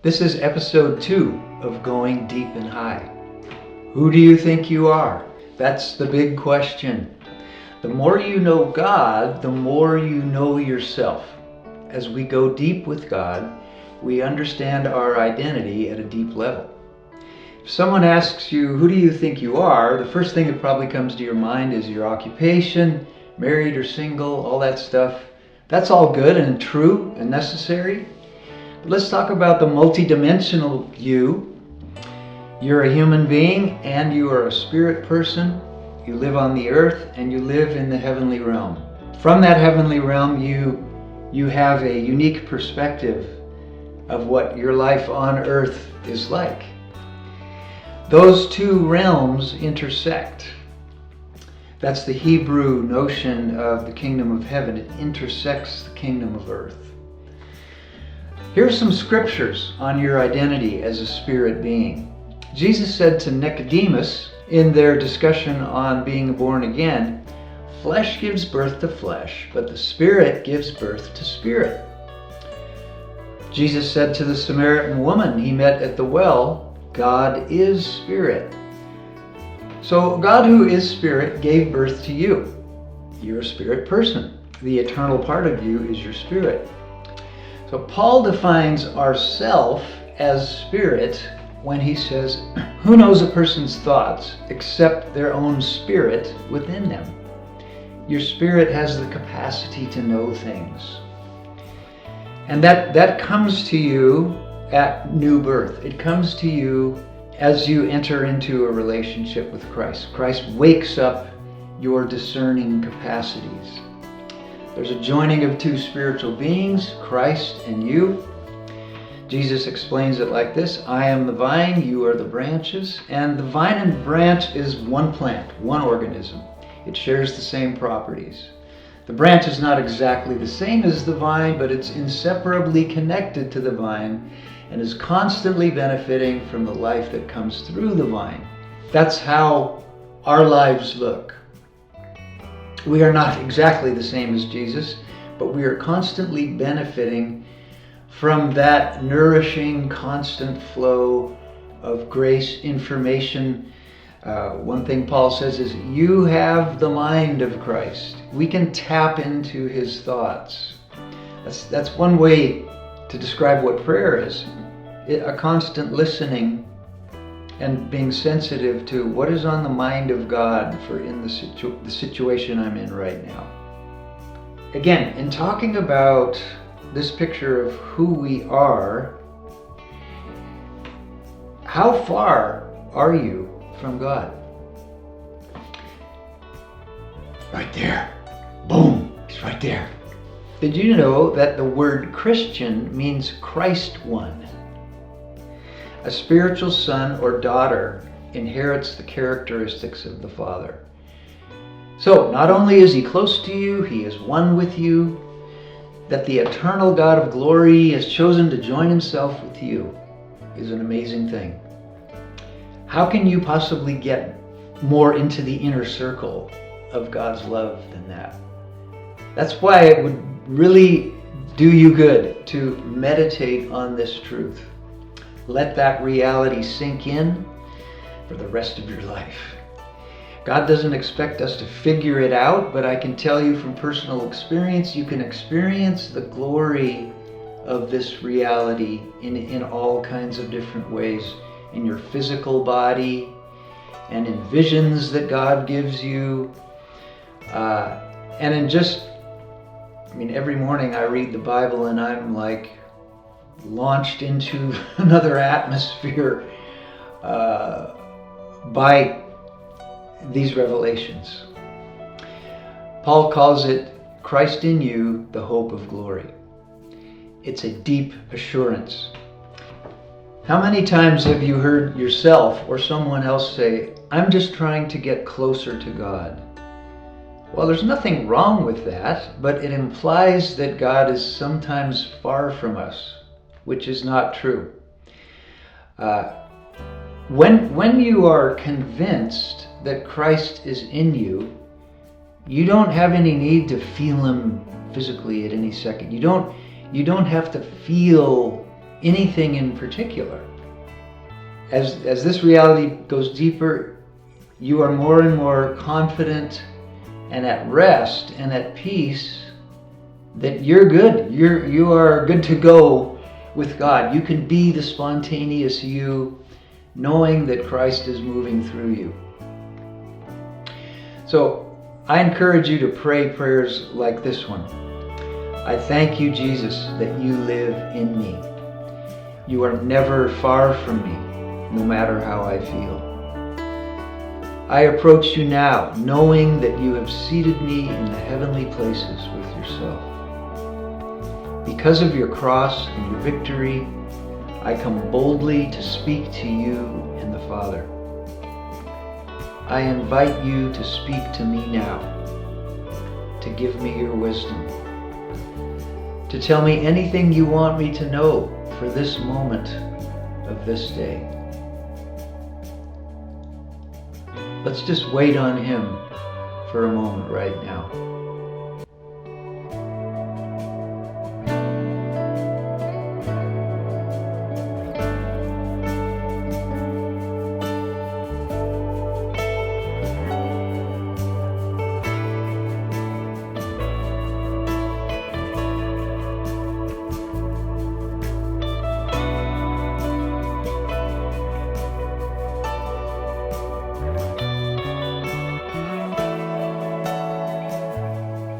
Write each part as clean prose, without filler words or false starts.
This is episode 2 of Going Deep and High. Who do you think you are? That's the big question. The more you know God, the more you know yourself. As we go deep with God, we understand our identity at a deep level. If someone asks you, who do you think you are? The first thing that probably comes to your mind is your occupation, married or single, all that stuff. That's all good and true and necessary. But let's talk about the multidimensional you. You're a human being and you are a spirit person. You live on the earth and you live in the heavenly realm. From that heavenly realm, you have a unique perspective of what your life on earth is like. Those two realms intersect. That's the Hebrew notion of the kingdom of heaven. It intersects the kingdom of earth. Here's some scriptures on your identity as a spirit being. Jesus said to Nicodemus in their discussion on being born again, flesh gives birth to flesh, but the spirit gives birth to spirit. Jesus said to the Samaritan woman he met at the well, God is spirit. So God, who is spirit, gave birth to you. You're a spirit person. The eternal part of you is your spirit. So Paul defines ourself as spirit when he says, who knows a person's thoughts except their own spirit within them? Your spirit has the capacity to know things. And that comes to you at new birth. It comes to you as you enter into a relationship with Christ. Christ wakes up your discerning capacities. There's a joining of two spiritual beings, Christ and you. Jesus explains it like this: I am the vine, you are the branches. And the vine and branch is one plant, one organism. It shares the same properties. The branch is not exactly the same as the vine, but it's inseparably connected to the vine and is constantly benefiting from the life that comes through the vine. That's how our lives look. We are not exactly the same as Jesus, but we are constantly benefiting from that nourishing, constant flow of grace, information. One thing Paul says is, you have the mind of Christ. We can tap into his thoughts. That's one way to describe what prayer is. A constant listening and being sensitive to what is on the mind of God for in the situation I'm in right now. Again, in talking about this picture of who we are, how far are you from God? Right there. Boom. He's right there. Did you know that the word Christian means Christ one? A spiritual son or daughter inherits the characteristics of the Father. So, not only is he close to you, he is one with you. That the eternal God of glory has chosen to join himself with you is an amazing thing. How can you possibly get more into the inner circle of God's love than that? That's why it would really do you good to meditate on this truth. Let that reality sink in for the rest of your life. God doesn't expect us to figure it out, but I can tell you from personal experience, you can experience the glory of this reality in all kinds of different ways. In your physical body and in visions that God gives you. And in every morning I read the Bible and I'm like launched into another atmosphere by these revelations. Paul calls it Christ in you, the hope of glory. It's a deep assurance. How many times have you heard yourself or someone else say, I'm just trying to get closer to God? Well, there's nothing wrong with that, but it implies that God is sometimes far from us, which is not true. When you are convinced that Christ is in you, you don't have any need to feel him physically at any second. You don't have to feel anything in particular. As this reality goes deeper, you are more and more confident and at rest and at peace that you're good. You are good to go with God. You can be the spontaneous you, knowing that Christ is moving through you. So I encourage you to pray prayers like this one. I thank you, Jesus, that you live in me. You are never far from me, no matter how I feel. I approach you now, knowing that you have seated me in the heavenly places with yourself. Because of your cross and your victory, I come boldly to speak to you and the Father. I invite you to speak to me now, to give me your wisdom, to tell me anything you want me to know for this moment of this day. Let's just wait on Him for a moment right now.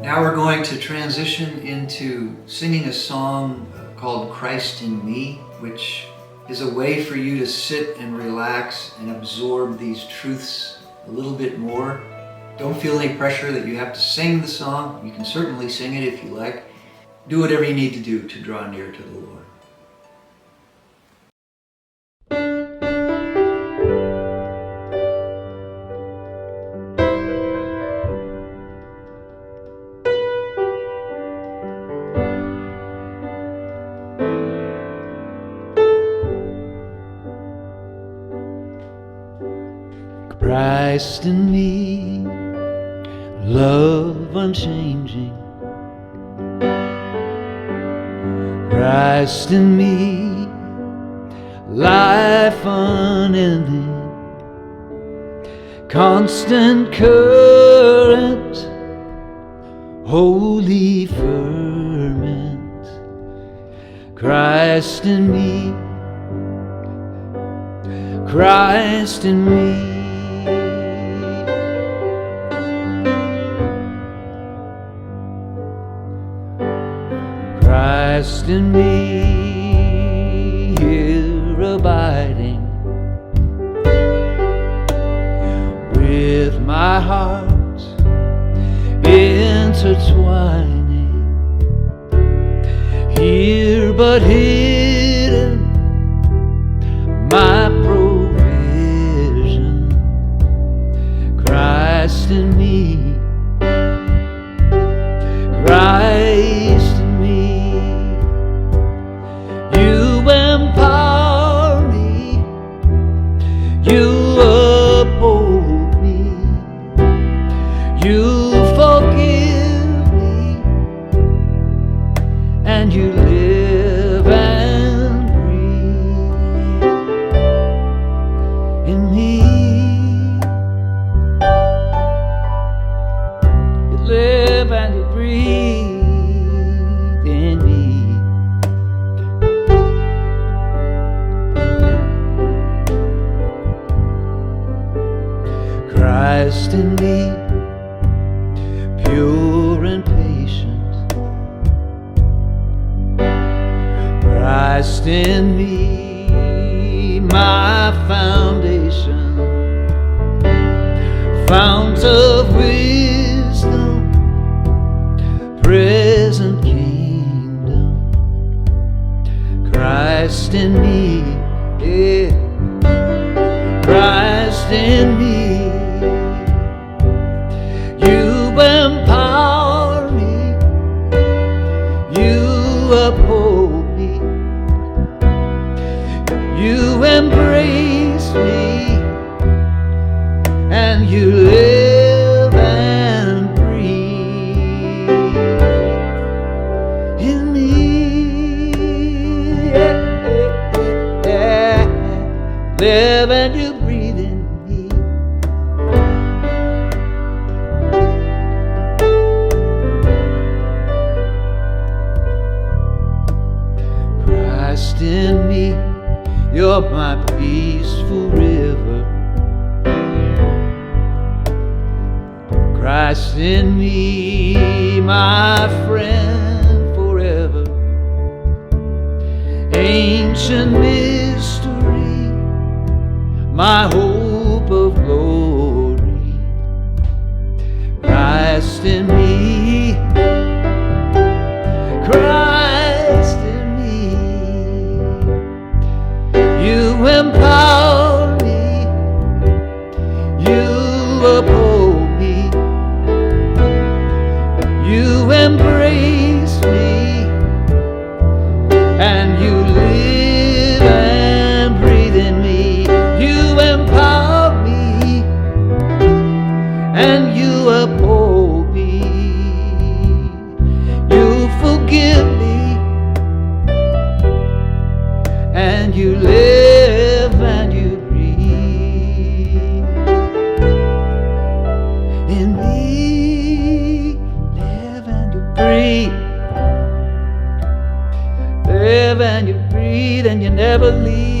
Now we're going to transition into singing a song called Christ in Me, which is a way for you to sit and relax and absorb these truths a little bit more. Don't feel any pressure that you have to sing the song. You can certainly sing it if you like. Do whatever you need to do to draw near to the Lord. Christ in me, love unchanging. Christ in me, life unending. Constant current, holy ferment. Christ in me, Christ in me. Christ in me, here abiding, with my heart intertwining, here but hidden, my provision. Christ in me, Christ in me. You empower me, you uphold me, you forgive me, and you live and breathe in me. You live and you breathe in me. Christ in me, pure and patient. Christ in me, my foundation, fount of wisdom, present kingdom. Christ in me, yeah. Christ in me. You empower me, you uphold me, you embrace me, and you live and breathe in me. Yeah. are my peaceful river. Christ in me, my friend forever. Ancient mystery, my hope of glory. Christ in me, Christ in me. You empower me, you uphold me, you embrace me, and you live and breathe in me. You empower me, and you uphold me. You forgive me, and you live and you breathe in me. Live and you breathe, live and you breathe, and you never leave.